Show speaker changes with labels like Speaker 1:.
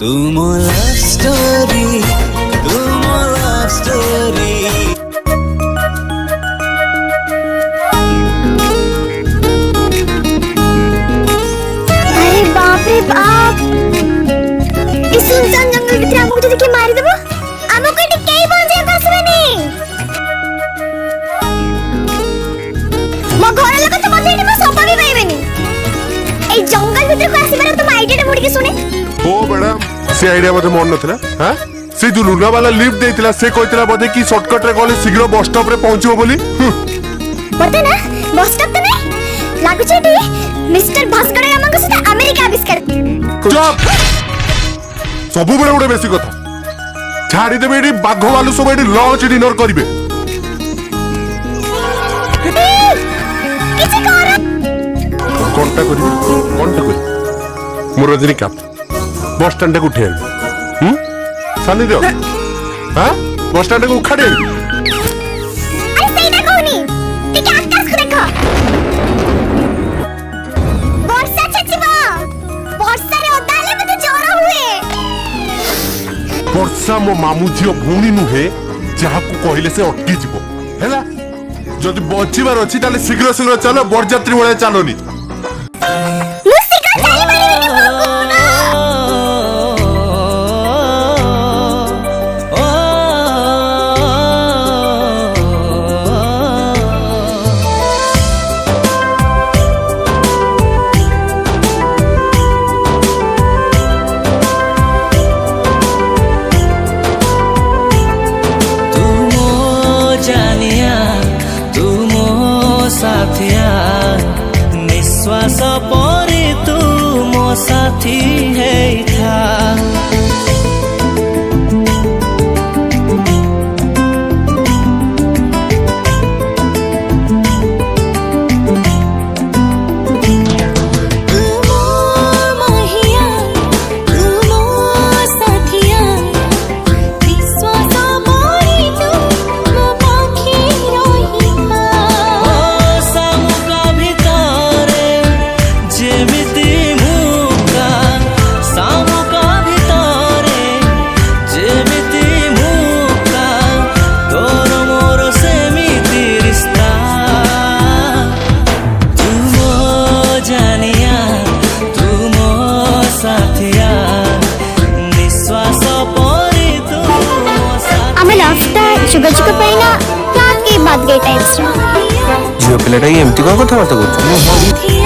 Speaker 1: तुम love story
Speaker 2: अरे बाप रे बाप इस सुनसान जंगल भितर हमको जदि के मारी देबो हमको एटी केई बंजे आसबेनी मो घर लोग तो मते एटी मो सोपा भी पाइबेनी ए जंगल भितर को आसीबार तुम आइडिया मुड़ी के सुने
Speaker 3: ओ मैडम से आइडिया मते मन नथिला हां से जो लुना वाला लिफ्ट देइतिला से कहतिला बोधे कि शॉर्टकट रे गले शीघ्र बस स्टॉप रे पहुंचो बोली
Speaker 2: पता ना बस स्टॉप तो नहीं लागु छेटी मिस्टर भास्कर गामा को सदा अमेरिका आविष्कार
Speaker 3: चुप सबु बड़े बड़े बेसी कथा छाड़ी देबे एडी बाघ वालू सब एडी लंच डिनर करिवे
Speaker 2: किछि कर
Speaker 3: कोनटा करी मोर रजनीकांत बस स्टैंड को उठे सानी दियो हां बस स्टैंड को उखाड़े
Speaker 2: अरे सही ना कहनी टिके आकाश को देखो वर्षा छचिबा वर्षा रे ओदाले मते जोर हुए
Speaker 3: वर्षा मो मामू झियो भूणी नुहे जहा को कहिले से अटकी जिवो हैला जदि बचिबार अछि ताले शीघ्र शीघ्र चलो बरजात्री वाले चलोनी
Speaker 2: मुसिका चाली मारी ना
Speaker 1: निश्वास परे तू मो साथी है था
Speaker 2: जुग पैना रात के बाद गए टाइप्स
Speaker 4: झियो पिलाटा एमती को कथा बात करछ